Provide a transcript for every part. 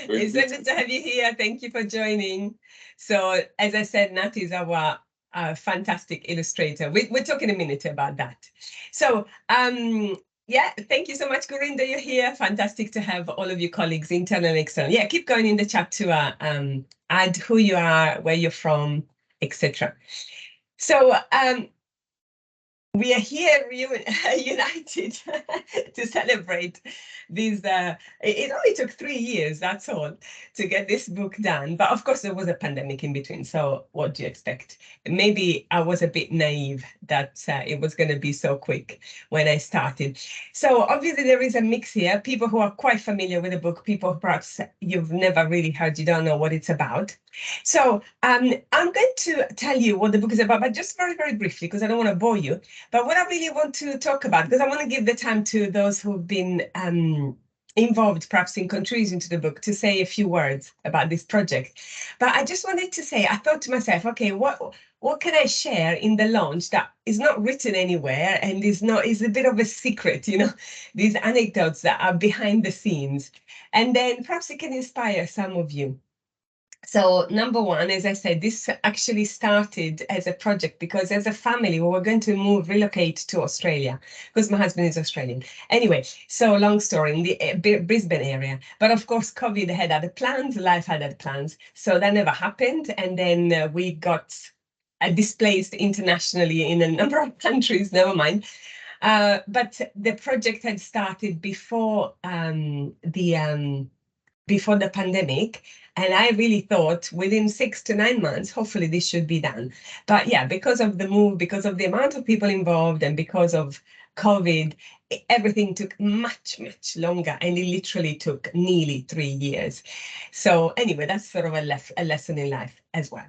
It's so good to have you here. Thank you for joining. So, as I said, Nat is our fantastic illustrator. We're talking a minute about that. So, yeah, thank you so much, Gorinda. You're here. Fantastic to have all of your colleagues, internal and external. Yeah, keep going in the chat to add who you are, where you're from, etc. So, we are here united to celebrate these. It only took 3 years, that's all, to get this book done. But of course, there was a pandemic in between. So what do you expect? Maybe I was a bit naive that it was going to be so quick when I started. So obviously, there is a mix here. People who are quite familiar with the book, people perhaps you've never really heard, you don't know what it's about. So I'm going to tell you what the book is about, but just very, very briefly, because I don't want to bore you. But what I really want to talk about, because I want to give the time to those who've been involved, perhaps in contributing to the book, to say a few words about this project. But I just wanted to say, I thought to myself, okay, what can I share in the launch that is not written anywhere and is a bit of a secret, you know, these anecdotes that are behind the scenes. And then perhaps it can inspire some of you. So number one, as I said, this actually started as a project because as a family, we were going to relocate to Australia because my husband is Australian. Anyway, so long story, in the Brisbane area. But of course, COVID had other plans, life had other plans. So that never happened. And then we got displaced internationally in a number of countries, never mind. But the project had started before before the pandemic. And I really thought within 6 to 9 months, hopefully this should be done. But yeah, because of the move, because of the amount of people involved and because of COVID, everything took much, much longer. And it literally took nearly 3 years. So anyway, that's sort of a lesson in life as well.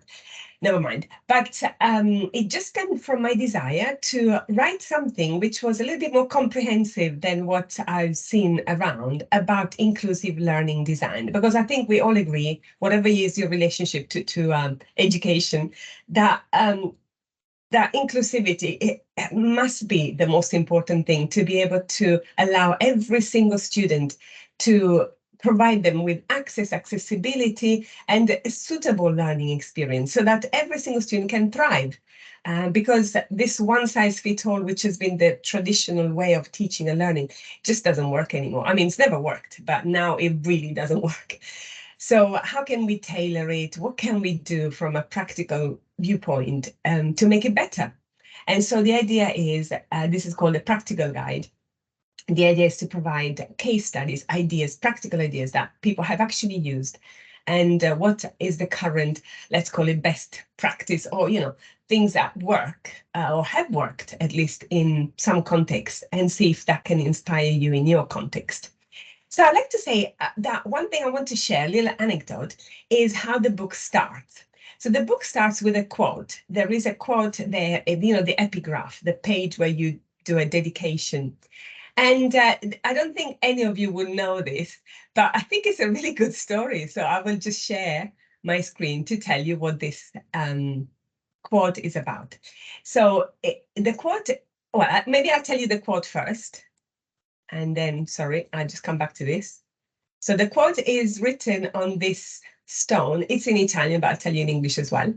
Never mind. But it just came from my desire to write something which was a little bit more comprehensive than what I've seen around about inclusive learning design. Because I think we all agree, whatever is your relationship to education, that that inclusivity, it must be the most important thing, to be able to allow every single student to provide them with accessibility, and a suitable learning experience so that every single student can thrive. Because this one-size-fits-all, which has been the traditional way of teaching and learning, just doesn't work anymore. I mean, it's never worked, but now it really doesn't work. So how can we tailor it? What can we do from a practical viewpoint to make it better? And so the idea is, this is called a practical guide. The idea is to provide case studies, ideas, practical ideas that people have actually used, and what is the current, let's call it best practice, or, you know, things that work or have worked, at least in some context, and see if that can inspire you in your context. So I'd like to say that one thing I want to share, a little anecdote, is how the book starts. So the book starts with a quote. There is a quote there, you know, the epigraph, the page where you do a dedication. And I don't think any of you will know this, but I think it's a really good story. So I will just share my screen to tell you what this quote is about. So the quote, well, maybe I'll tell you the quote first. And then, sorry, I'll just come back to this. So the quote is written on this stone. It's in Italian, but I'll tell you in English as well.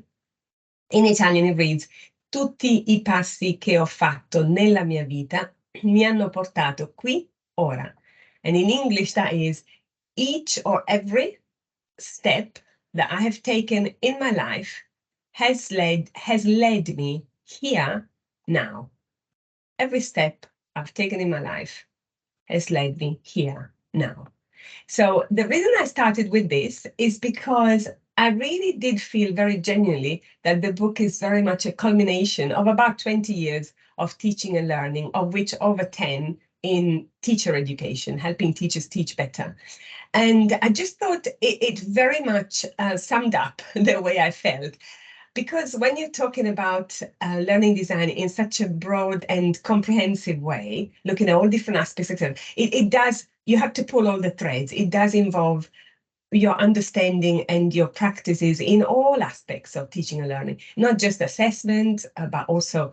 In Italian, it reads, "Tutti I passi che ho fatto nella mia vita mi hanno portato qui ora." And in English, that is, each or every step that I have taken in my life has led me here now. Every step I've taken in my life has led me here now. So the reason I started with this is because I really did feel very genuinely that the book is very much a culmination of about 20 years of teaching and learning, of which over 10 in teacher education, helping teachers teach better. And I just thought it very much summed up the way I felt. Because when you're talking about learning design in such a broad and comprehensive way, looking at all different aspects, it does, you have to pull all the threads. It does involve your understanding and your practices in all aspects of teaching and learning, not just assessment, but also,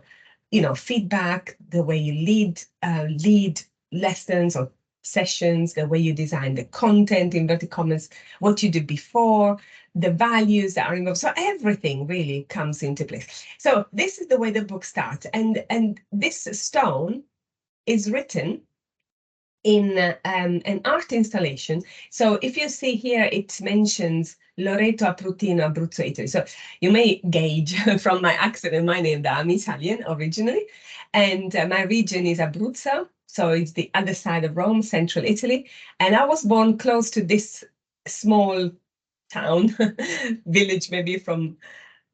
you know, feedback, the way you lead lessons or sessions, the way you design the content, inverted commas, what you did before, the values that are involved. So everything really comes into place. So this is the way the book starts. And this stone is written in an art installation. So if you see here, it mentions Loreto Aprutino, Abruzzo, Italy. So you may gauge from my accent and my name that I'm Italian originally. And my region is Abruzzo. So it's the other side of Rome, central Italy. And I was born close to this small town, village, maybe from,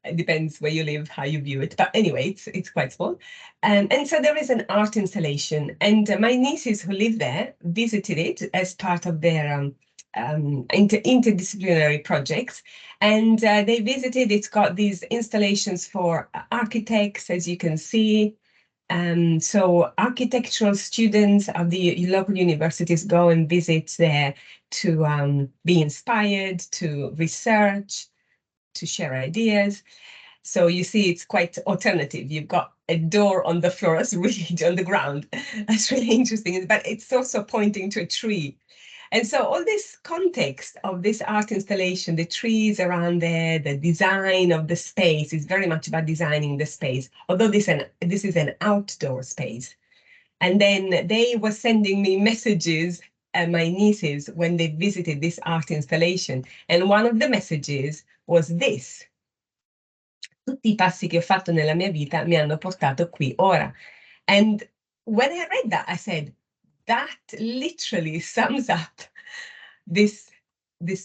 it depends where you live, how you view it. But anyway, it's quite small. And so there is an art installation. And my nieces who live there visited it as part of their interdisciplinary projects. And they visited, it's got these installations for architects, as you can see. So architectural students of the local universities go and visit there to be inspired, to research, to share ideas. So you see, it's quite alternative. You've got a door on the floor, that's really on the ground. That's really interesting, but it's also pointing to a tree. And so all this context of this art installation, the trees around there, the design of the space is very much about designing the space, although this is an outdoor space. And then they were sending me messages, my nieces, when they visited this art installation. And one of the messages was this: tutti I passi che ho fatto nella mia vita mi hanno portato qui ora. And when I read that, I said, that literally sums up this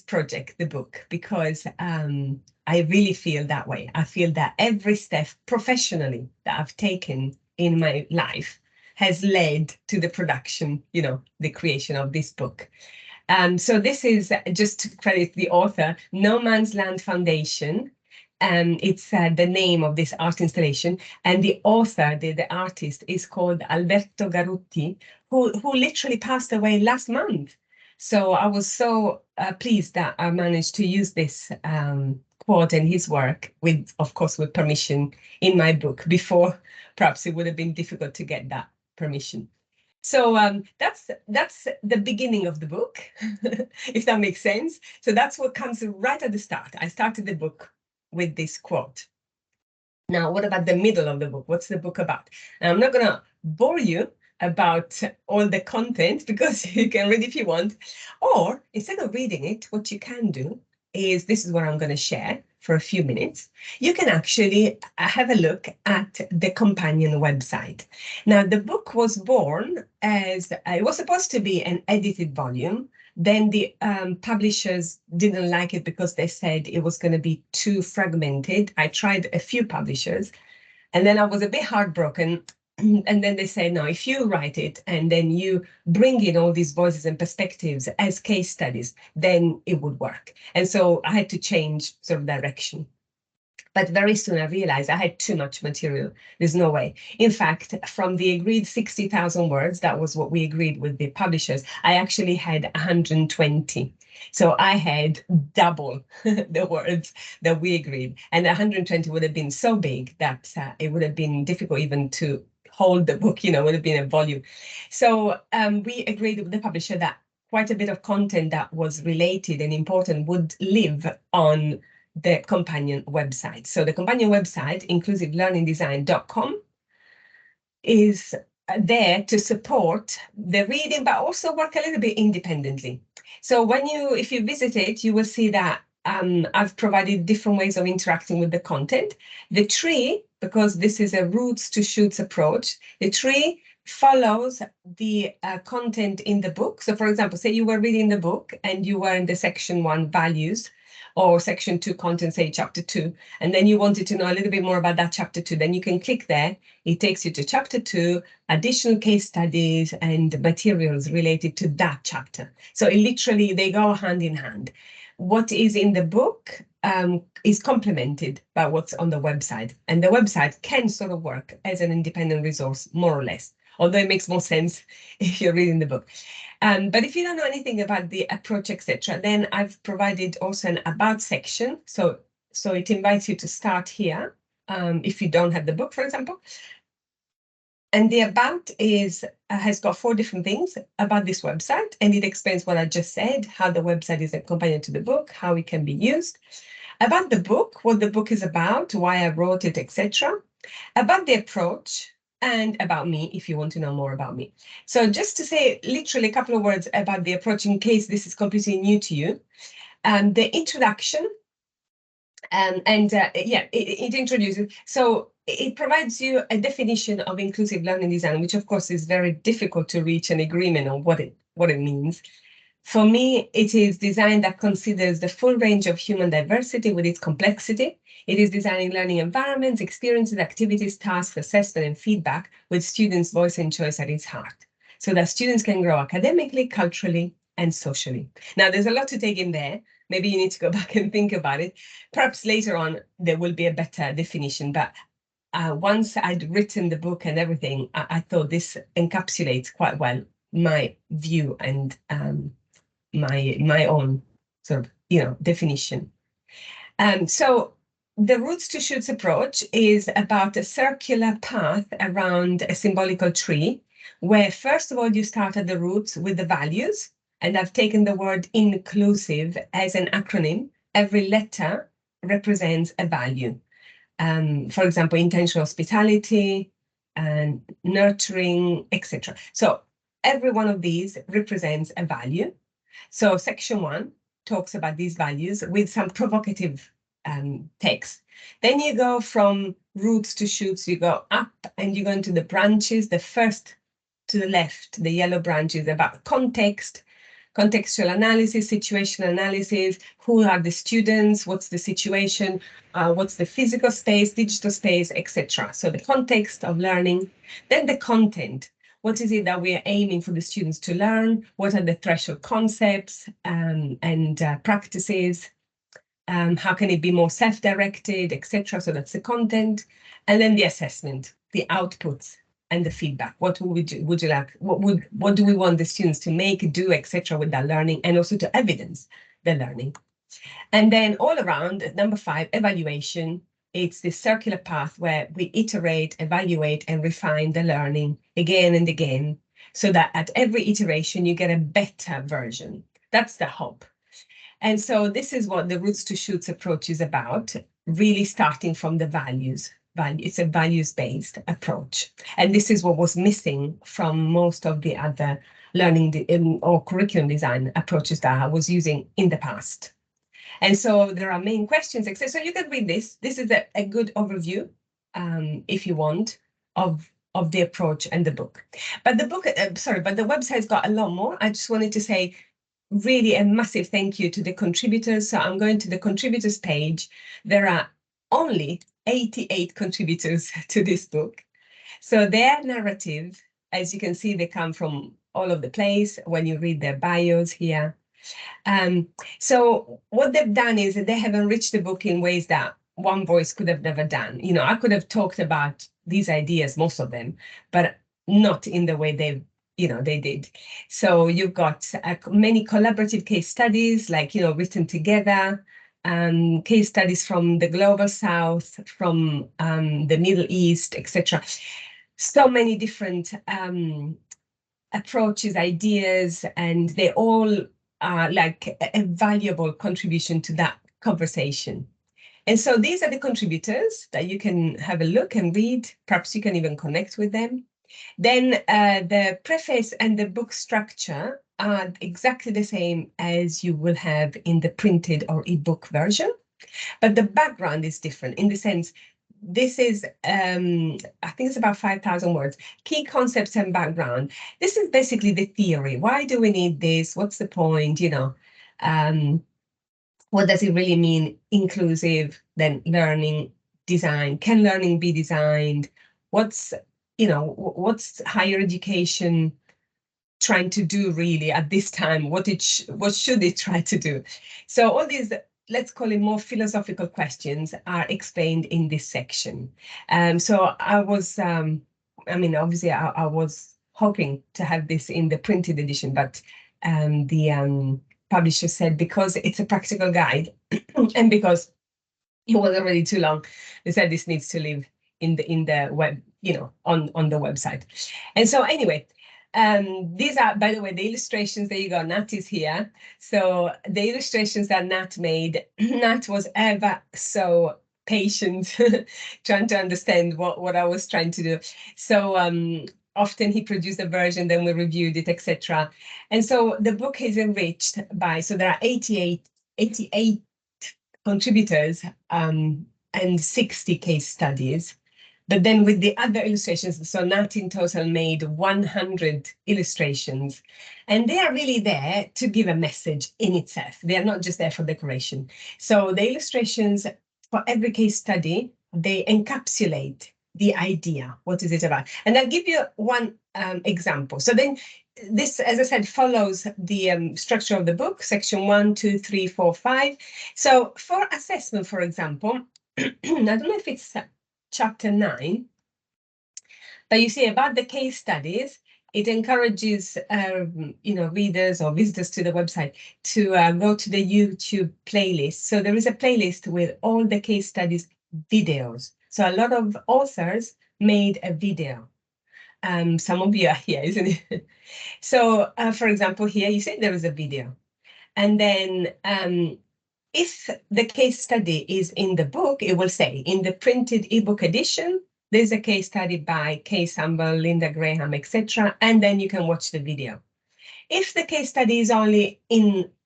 project, the book, because I really feel that way. I feel that every step professionally that I've taken in my life has led to the production, the creation of this book. So this is, just to credit the author, No Man's Land Foundation. It's the name of this art installation. And the author, the artist, is called Alberto Garutti, who literally passed away last month. So I was so pleased that I managed to use this quote and his work, with, of course, with permission, in my book. Before, perhaps it would have been difficult to get that permission. So that's the beginning of the book, if that makes sense. So that's what comes right at the start. I started the book with this quote. Now, what about the middle of the book? What's the book about? Now, I'm not going to bore you about all the content, because you can read if you want, or instead of reading it, what you can do is, this is what I'm going to share for a few minutes. You can actually have a look at the companion website. Now, the book was born as, it was supposed to be an edited volume. Then the publishers didn't like it because they said it was going to be too fragmented. I tried a few publishers, and then I was a bit heartbroken. And then they said, no, if you write it and then you bring in all these voices and perspectives as case studies, then it would work. And so I had to change sort of direction. But very soon I realized I had too much material. There's no way. In fact, from the agreed 60,000 words, that was what we agreed with the publishers, I actually had 120. So I had double the words that we agreed. And 120 would have been so big that it would have been difficult even to hold the book, would have been a volume. So we agreed with the publisher that quite a bit of content that was related and important would live on the companion website. So the companion website, inclusivelearningdesign.com, is there to support the reading, but also work a little bit independently. So if you visit it, you will see that I've provided different ways of interacting with the content. The tree, because this is a roots to shoots approach, the tree follows the content in the book. So for example, say you were reading the book and you were in the section 1 values, or section 2 content, say chapter 2, and then you wanted to know a little bit more about that chapter 2, then you can click there. It takes you to chapter 2, additional case studies and materials related to that chapter. So it literally, they go hand in hand. What is in the book is complemented by what's on the website, and the website can sort of work as an independent resource, more or less, although it makes more sense if you're reading the book. But if you don't know anything about the approach, etc., then I've provided also an about section. So it invites you to start here, if you don't have the book, for example. And the about is has got 4 different things about this website, and it explains what I just said, how the website is a companion to the book, how it can be used. About the book, what the book is about, why I wrote it, etc. About the approach, and about me, if you want to know more about me. So just to say literally a couple of words about the approach in case this is completely new to you. The introduction, it introduces, so it provides you a definition of inclusive learning design, which of course is very difficult to reach an agreement on what it means. For me, it is design that considers the full range of human diversity with its complexity. It is designing learning environments, experiences, activities, tasks, assessment, and feedback with students' voice and choice at its heart, so that students can grow academically, culturally, and socially. Now, there's a lot to take in there. Maybe you need to go back and think about it. Perhaps later on, there will be a better definition, but once I'd written the book and everything, I thought this encapsulates quite well my view and my own sort of definition. So the roots to shoots approach is about a circular path around a symbolical tree, where first of all you start at the roots with the values, and I've taken the word inclusive as an acronym. Every letter represents a value. For example, intentional hospitality and nurturing, etc. So every one of these represents a value. So section 1 talks about these values with some provocative text. Then you go from roots to shoots, you go up and you go into the branches. The first to the left, the yellow branch is about context, contextual analysis, situational analysis, who are the students, what's the situation, what's the physical space, digital space, etc. So the context of learning, then the content. What is it that we are aiming for the students to learn? What are the threshold concepts and practices? How can it be more self-directed, etc.? So that's the content. And then the assessment, the outputs, and the feedback. What would you like? What do we want the students to make, do, etc. with that learning, and also to evidence the learning. And then all around, number 5, evaluation. It's this circular path where we iterate, evaluate, and refine the learning again and again, so that at every iteration you get a better version. That's the hope. And so this is what the roots to shoots approach is about, really starting from the values. It's a values-based approach. And this is what was missing from most of the other learning or curriculum design approaches that I was using in the past. And so there are main questions, etc. So you can read this. This is a good overview, if you want, of the approach and the book. But the book, but the website's got a lot more. I just wanted to say really a massive thank you to the contributors. So I'm going to the contributors page. There are only 88 contributors to this book. So their narrative, as you can see, they come from all over the place when you read their bios here. So what they've done is that they have enriched the book in ways that one voice could have never done. I could have talked about these ideas, most of them, but not in the way they did. So you've got many collaborative case studies, like, written together, case studies from the Global South, from the Middle East, etc. So many different approaches, ideas, and they all are like a valuable contribution to that conversation. And so these are the contributors that you can have a look and read. Perhaps you can even connect with them. Then the preface and the book structure are exactly the same as you will have in the printed or ebook version, but the background is different in the sense, this is, I think it's about 5,000 words, key concepts and background. This is basically the theory. Why do we need this? What's the point? What does it really mean, inclusive, then learning, design? Can learning be designed? What's higher education trying to do really at this time? What should it try to do? So all these, let's call it more philosophical questions, are explained in this section. So I was, obviously I was hoping to have this in the printed edition, but the publisher said because it's a practical guide and because it was already too long, they said this needs to live in the web on the website. And so anyway, these are, by the way, the illustrations. There you go. Nat is here. So the illustrations that Nat made, Nat was ever so patient, trying to understand what I was trying to do. So often he produced a version, then we reviewed it, etc. And so the book is enriched by, so there are 88 contributors and 60 case studies. But then with the other illustrations, so Nat in total made 100 illustrations, and they are really there to give a message in itself. They are not just there for decoration. So the illustrations for every case study, they encapsulate the idea. What is it about? And I'll give you one example. So then this, as I said, follows the structure of the book, section 1, 2, 3, 4, 5. So for assessment, for example, I don't know if it's chapter 9, but you see about the case studies, it encourages readers or visitors to the website to go to the YouTube playlist. So there is a playlist with all the case studies videos. So a lot of authors made a video. Some of you are here, isn't it? So for example, here you see there is a video. And then if the case study is in the book, it will say in the printed ebook edition, there's a case study by Kay Samble, Linda Graham, etc. And then you can watch the video. If the case study is only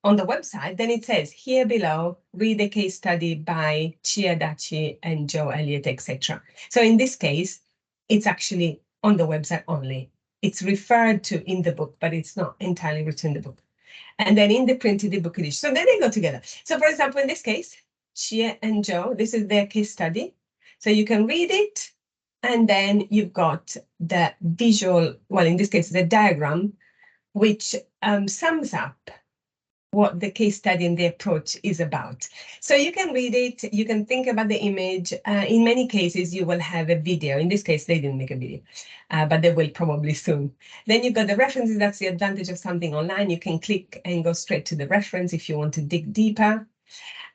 on the website, then it says here below, read the case study by Chia Dachi and Joe Elliott, etc. So in this case, it's actually on the website only. It's referred to in the book, but it's not entirely written in the book. And then in the printed ebook edition. So then they go together. So for example, in this case, Chia and Joe, this is their case study. So you can read it, and then you've got the visual, well, in this case, the diagram, which sums up what the case study and the approach is about. So you can read it, you can think about the image. In many cases, you will have a video. In this case, they didn't make a video, but they will probably soon. Then you've got the references. That's the advantage of something online. You can click and go straight to the reference if you want to dig deeper.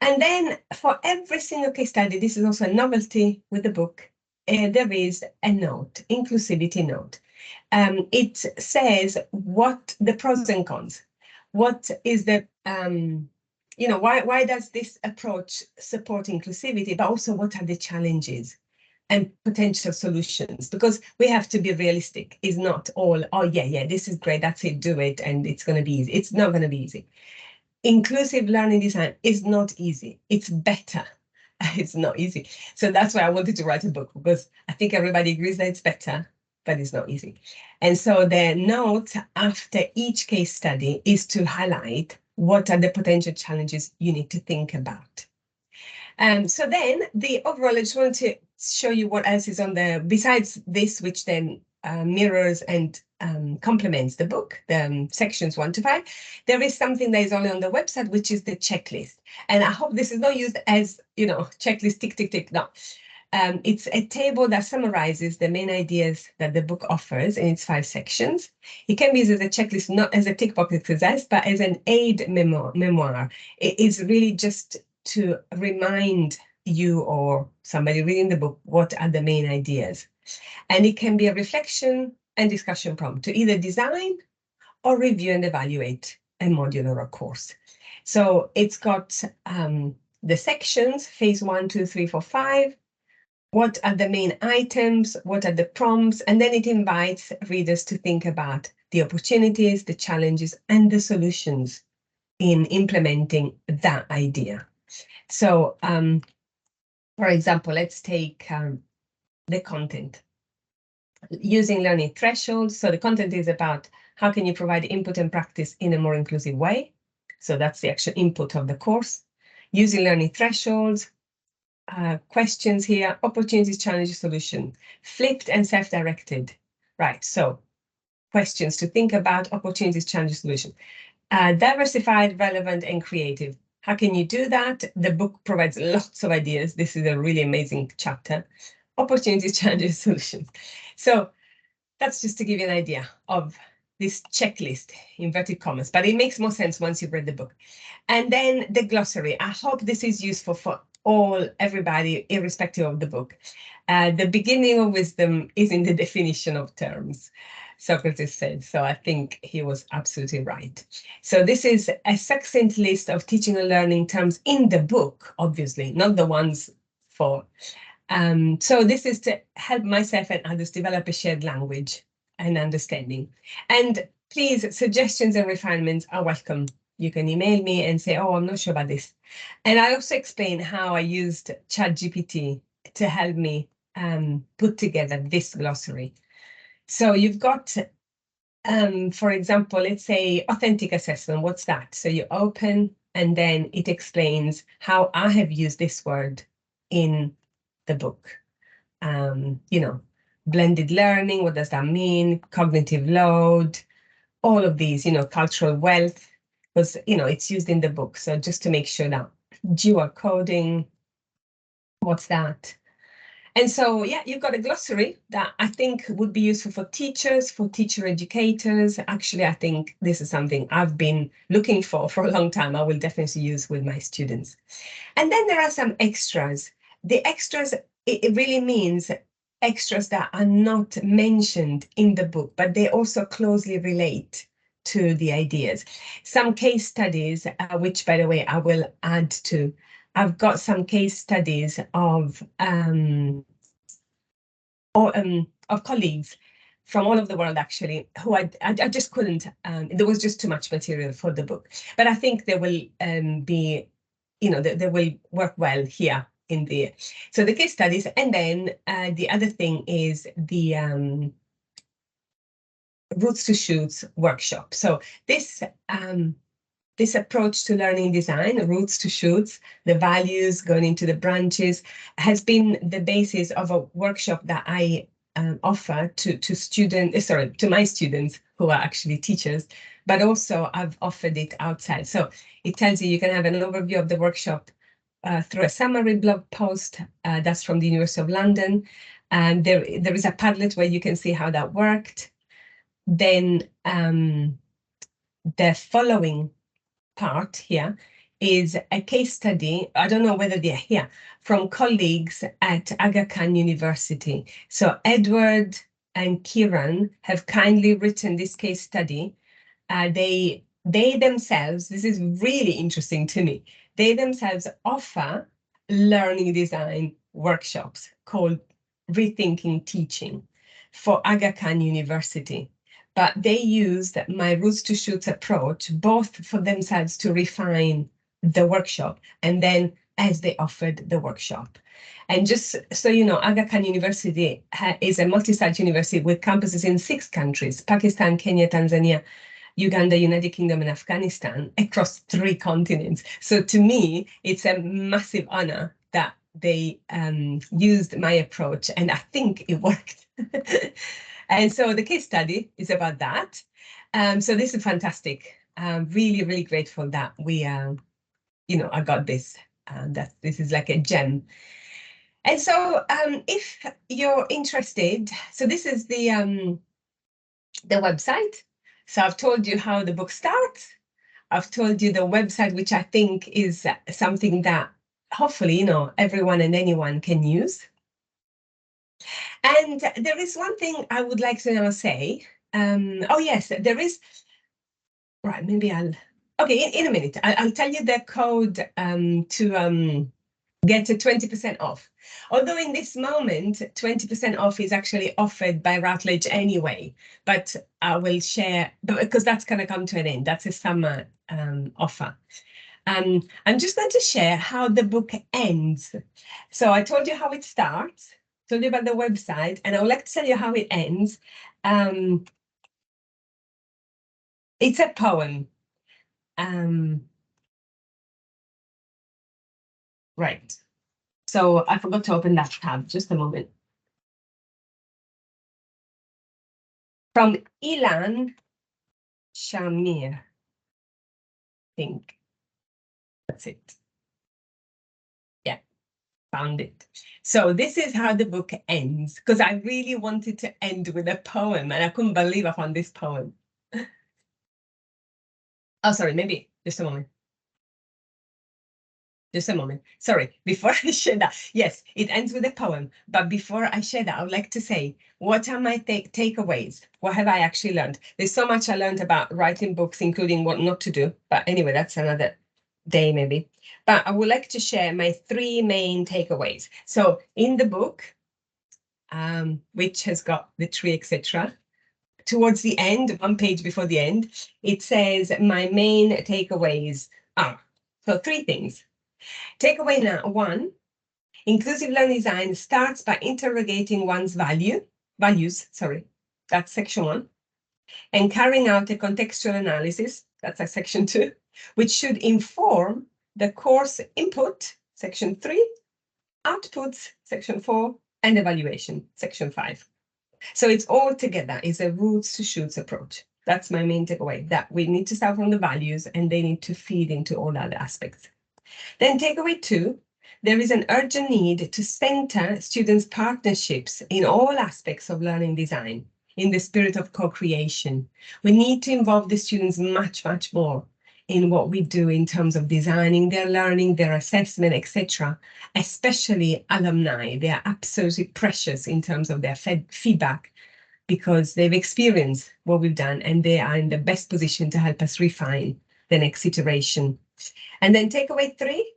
And then for every single case study, this is also a novelty with the book, there is a note, inclusivity note. It says what the pros and cons. What is the, why does this approach support inclusivity, but also what are the challenges and potential solutions? Because we have to be realistic. It's not all, oh, yeah, this is great, that's it, do it, and it's going to be easy. It's not going to be easy. Inclusive learning design is not easy. It's better. It's not easy. So that's why I wanted to write a book, because I think everybody agrees that it's better, but it's not easy. And so the note after each case study is to highlight what are the potential challenges you need to think about. So then the overall, I just want to show you what else is on the, besides this, which then mirrors and complements the book, the sections 1 to 5. There is something that is only on the website, which is the checklist. And I hope this is not used as, checklist, tick, tick, tick. No. It's a table that summarizes the main ideas that the book offers in its 5 sections. It can be used as a checklist, not as a tick box exercise, but as an aid memoir. It is really just to remind you or somebody reading the book what are the main ideas. And it can be a reflection and discussion prompt to either design or review and evaluate a module or a course. So it's got the sections, phase 1, 2, 3, 4, 5. What are the main items? What are the prompts? And then it invites readers to think about the opportunities, the challenges, and the solutions in implementing that idea. So, for example, let's take the content. Using learning thresholds. So the content is about how can you provide input and practice in a more inclusive way. So that's the actual input of the course. Using learning thresholds. Questions here, opportunities, challenges, solution, flipped and self-directed. Right, so questions to think about, opportunities, challenges, solution. Diversified, relevant, and creative. How can you do that? The book provides lots of ideas. This is a really amazing chapter. Opportunities, challenges, solutions. So that's just to give you an idea of this checklist, inverted commas, but it makes more sense once you've read the book. And then the glossary. I hope this is useful for everybody, irrespective of the book. The beginning of wisdom is in the definition of terms, Socrates said. So I think he was absolutely right. So this is a succinct list of teaching and learning terms in the book, obviously, not the ones for. So this is to help myself and others develop a shared language and understanding. And please, suggestions and refinements are welcome. You can email me and say, oh, I'm not sure about this. And I also explain how I used ChatGPT to help me put together this glossary. So you've got, for example, let's say authentic assessment. What's that? So you open and then it explains how I have used this word in the book. Blended learning, what does that mean? Cognitive load, all of these, cultural wealth, because, it's used in the book. So just to make sure that dual coding, what's that? And so, yeah, you've got a glossary that I think would be useful for teachers, for teacher educators. Actually, I think this is something I've been looking for a long time. I will definitely use with my students. And then there are some extras. The extras, it really means extras that are not mentioned in the book, but they also closely relate to the ideas. Some case studies, which, by the way, I will add to. I've got some case studies of colleagues from all over the world, actually, who I just couldn't. There was just too much material for the book, but I think they will be, they will work well here in the. So the case studies, and then the other thing is the Roots to Shoots workshop. So this approach to learning design, Roots to Shoots, the values going into the branches, has been the basis of a workshop that I offer to my students who are actually teachers, but also I've offered it outside. So it tells you can have an overview of the workshop through a summary blog post that's from the University of London. And there is a Padlet where you can see how that worked. Then the following part here is a case study. I don't know whether they're here, from colleagues at Aga Khan University. So Edward and Kiran have kindly written this case study. They themselves, this is really interesting to me, they themselves offer learning design workshops called Rethinking Teaching for Aga Khan University. But they used my Roots to Shoots approach, both for themselves to refine the workshop and then as they offered the workshop. And just so you know, Aga Khan University is a multi-site university with campuses in 6 countries, Pakistan, Kenya, Tanzania, Uganda, United Kingdom, and Afghanistan, across 3 continents. So to me, it's a massive honor that they used my approach, and I think it worked. And so the case study is about that. So this is fantastic. I'm really, really grateful that we, I got this. That this is like a gem. And so if you're interested, so this is the website. So I've told you how the book starts. I've told you the website, which I think is something that hopefully, everyone and anyone can use. And there is one thing I would like to now say. Oh, yes, there is. Right, maybe okay, in a minute, I'll tell you the code to get a 20% off. Although in this moment, 20% off is actually offered by Routledge anyway, but I will share, because that's going to come to an end. That's a summer offer. I'm just going to share how the book ends. So I told you how it starts, told you about the website, and I would like to tell you how it ends. It's a poem. Right. So I forgot to open that tab, just a moment. From Ilan Shamir, I think. That's it. Yeah, found it. So this is how the book ends, because I really wanted to end with a poem, and I couldn't believe I found this poem. Oh, sorry, maybe just a moment. Just a moment. Sorry, before I share that, yes, it ends with a poem. But before I share that, I would like to say, what are my takeaways? What have I actually learned? There's so much I learned about writing books, including what not to do. But anyway, that's another day maybe. But I would like to share my three main takeaways. So in the book, which has got the tree, etc., towards the end, one page before the end, it says my main takeaways are, so three things. Takeaway now, one, inclusive learning design starts by interrogating one's values, that's section one, and carrying out a contextual analysis, that's a section two, which should inform the course input, section three, outputs, section four, and evaluation, section five. So it's all together, it's a roots to shoots approach. That's my main takeaway, that we need to start from the values and they need to feed into all other aspects. Then takeaway two, there is an urgent need to center students' partnerships in all aspects of learning design in the spirit of co-creation. We need to involve the students much, much more in what we do in terms of designing their learning, their assessment, etc., especially alumni. They are absolutely precious in terms of their feedback because they've experienced what we've done and they are in the best position to help us refine the next iteration. And then takeaway three,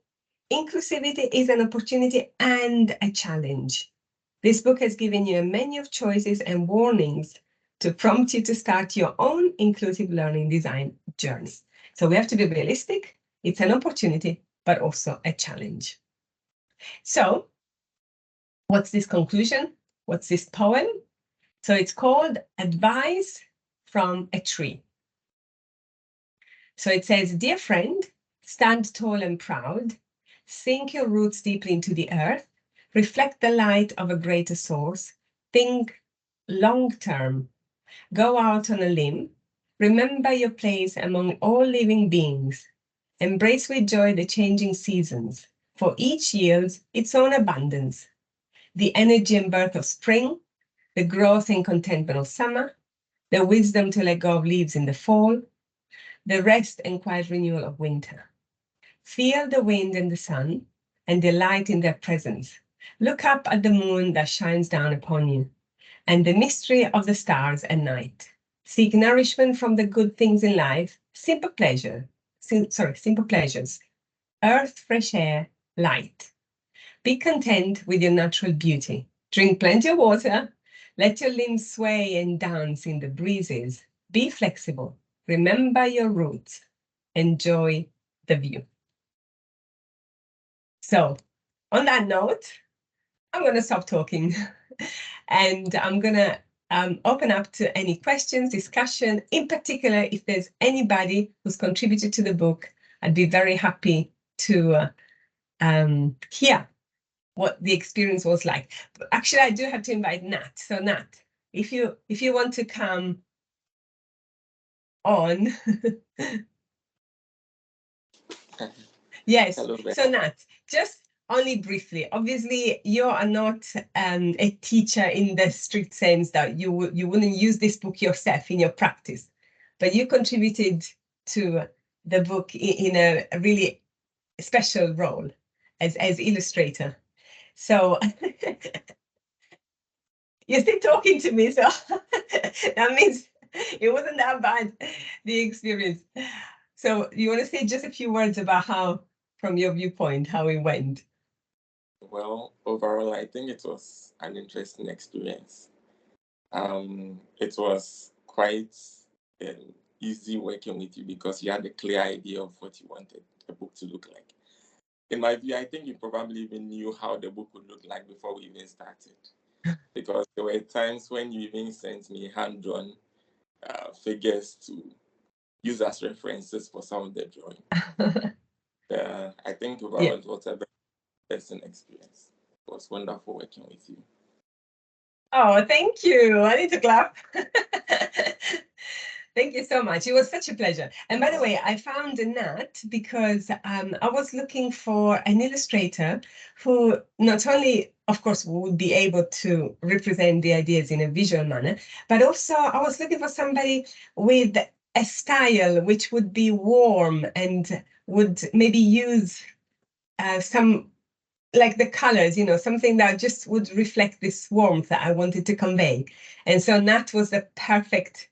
inclusivity is an opportunity and a challenge. This book has given you a menu of choices and warnings to prompt you to start your own inclusive learning design journey. So we have to be realistic. It's an opportunity, but also a challenge. So what's this conclusion? What's this poem? So it's called Advice from a Tree. So it says, dear friend, stand tall and proud, sink your roots deeply into the earth, reflect the light of a greater source, think long term, go out on a limb, remember your place among all living beings, embrace with joy the changing seasons, for each yields its own abundance, the energy and birth of spring, the growth and contentment of summer, the wisdom to let go of leaves in the fall, the rest and quiet renewal of winter. Feel the wind and the sun and delight in their presence. Look up at the moon that shines down upon you and the mystery of the stars at night. Seek nourishment from the good things in life, simple pleasures, earth, fresh air, light. Be content with your natural beauty. Drink plenty of water. Let your limbs sway and dance in the breezes. Be flexible. Remember your roots. Enjoy the view. So, on that note, I'm going to stop talking and I'm going to open up to any questions, discussion. In particular, if there's anybody who's contributed to the book, I'd be very happy to hear what the experience was like. But actually, I do have to invite Nat. So Nat, if you want to come on. Yes. Hello, So Nat, just only briefly, obviously you are not a teacher in the strict sense that you wouldn't use this book yourself in your practice, but you contributed to the book in a really special role as illustrator. So you're still talking to me, so that means it wasn't that bad, the experience. So you want to say just a few words about how, from your viewpoint, how it went? Well, overall, I think it was an interesting experience. It was quite easy working with you because you had a clear idea of what you wanted the book to look like. In my view, I think you probably even knew how the book would look like before we even started. Because there were times when you even sent me hand-drawn figures to use as references for some of the drawing. I think overall it was a very interesting experience. It was wonderful working with you. Oh, thank you. I need to clap. Thank you so much. It was such a pleasure. And by the way, I found Nat because I was looking for an illustrator who not only, of course, would be able to represent the ideas in a visual manner, but also I was looking for somebody with a style which would be warm and would maybe use some, like the colors, something that just would reflect this warmth that I wanted to convey. And so that was the perfect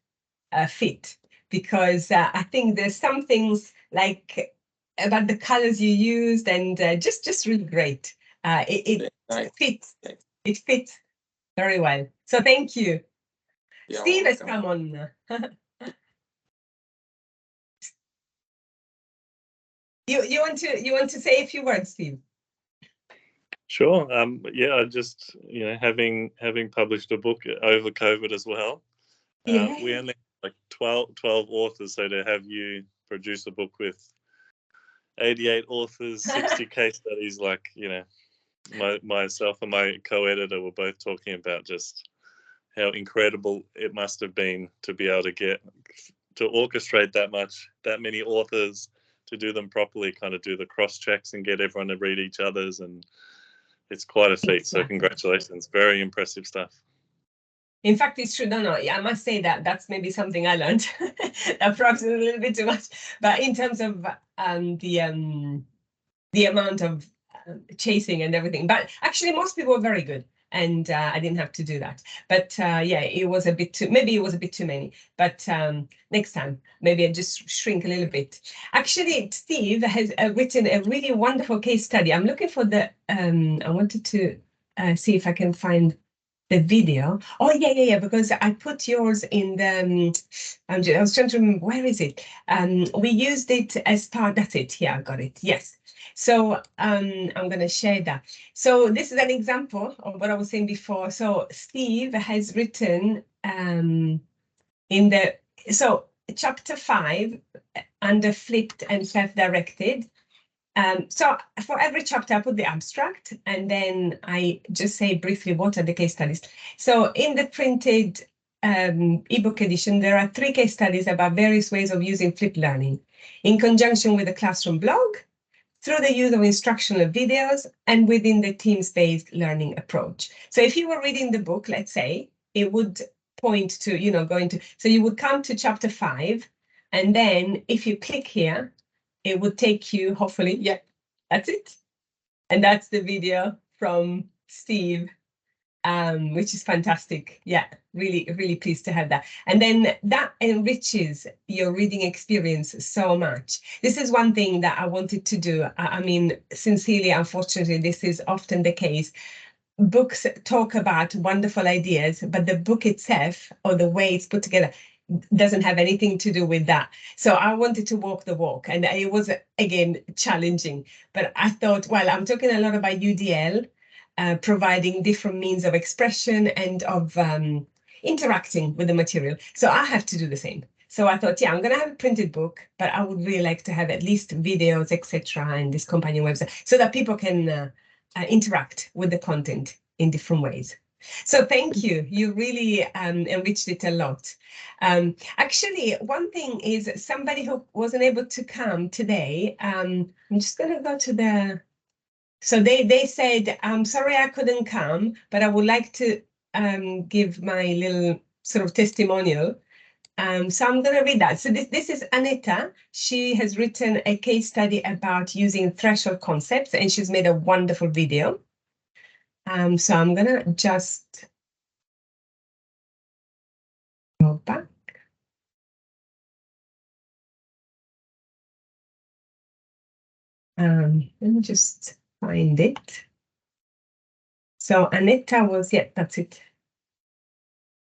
fit, because I think there's some things like about the colors you used, and just really great. It fits. It fits very well. So thank you. Steve has come on. You want to say a few words, Steve? Sure. Yeah, I just having published a book over COVID as well. Yeah. We only have like 12 authors, so to have you produce a book with 88 authors, 60 case studies, like myself and my co-editor were both talking about just how incredible it must have been to be able to orchestrate that many authors, to do them properly, kind of do the cross checks and get everyone to read each other's, and it's quite a feat. So congratulations, very impressive stuff. In fact, it's true. No, I must say that that's maybe something I learned. That perhaps is a little bit too much, but in terms of the amount of chasing and everything. But actually, most people were very good, and I didn't have to do that. But yeah, it was a bit too. Maybe it was a bit too many. But next time, maybe I just shrink a little bit. Actually, Steve has written a really wonderful case study. I'm looking for the. I wanted to see if I can find the video. Oh yeah, because I put yours in the. I was trying to remember, where is it? We used it as part. That's it. Yeah, I got it. Yes. So I'm going to share that. So this is an example of what I was saying before. So Steve has written so chapter 5 under flipped and self-directed. So for every chapter, I put the abstract, and then I just say briefly what are the case studies. So in the printed ebook edition, there are 3 case studies about various ways of using flipped learning in conjunction with the classroom blog, through the use of instructional videos, and within the teams-based learning approach. So if you were reading the book, let's say, it would point to, so you would come to chapter 5, and then if you click here, it would take you, hopefully, yeah, that's it. And that's the video from Steve, which is fantastic. Yeah, really, really pleased to have that. And then that enriches your reading experience so much. This is one thing that I wanted to do. I mean, sincerely, unfortunately, this is often the case. Books talk about wonderful ideas, but the book itself, or the way it's put together, doesn't have anything to do with that. So I wanted to walk the walk, and it was, again, challenging. But I thought, well, I'm talking a lot about UDL, providing different means of expression and of interacting with the material. So I have to do the same. So I thought, yeah, I'm going to have a printed book, but I would really like to have at least videos, etc., and this companion website, so that people can interact with the content in different ways. So thank you. You really enriched it a lot. Actually, one thing is, somebody who wasn't able to come today, I'm just going to go to the... So they said, I'm sorry I couldn't come, but I would like to give my little sort of testimonial. So I'm going to read that. So this is Aneta. She has written a case study about using threshold concepts, and she's made a wonderful video. So I'm going to just go back. Let me just find it. So Aneta was, yeah, that's it.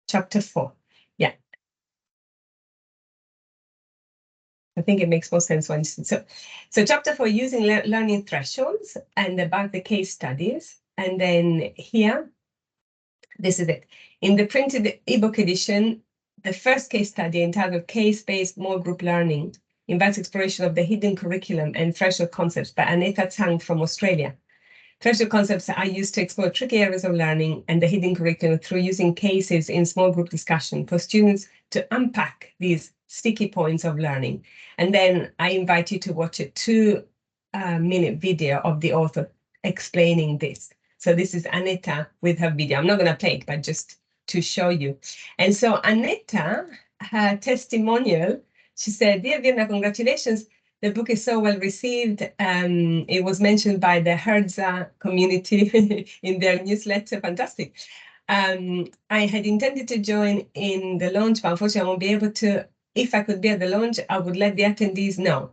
Chapter 4. Yeah. I think it makes more sense when so chapter 4, using learning thresholds, and about the case studies. And then here, this is it. In the printed ebook edition, the first case study, entitled Case-Based Small Group Learning, invites exploration of the hidden curriculum and threshold concepts by Aneta Tang from Australia. Threshold concepts are used to explore tricky areas of learning and the hidden curriculum through using cases in small group discussion for students to unpack these sticky points of learning. And then I invite you to watch a 2-minute video of the author explaining this. So this is Aneta with her video. I'm not going to play it, but just to show you. And so Aneta, her testimonial She said, "Dear Virna, congratulations. The book is so well received. It was mentioned by the Herza community in their newsletter. Fantastic. I had intended to join in the launch, but unfortunately I won't be able to. If I could be at the launch, I would let the attendees know.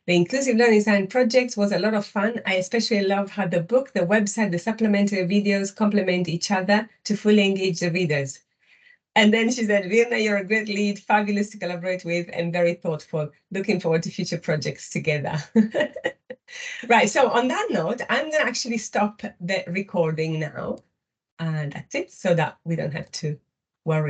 The Inclusive Learning Design project was a lot of fun. I especially love how the book, the website, the supplementary videos complement each other to fully engage the readers." And then she said, "Virna, you're a great lead, fabulous to collaborate with, and very thoughtful. Looking forward to future projects together." Right, so on that note, I'm going to actually stop the recording now. And that's it, so that we don't have to worry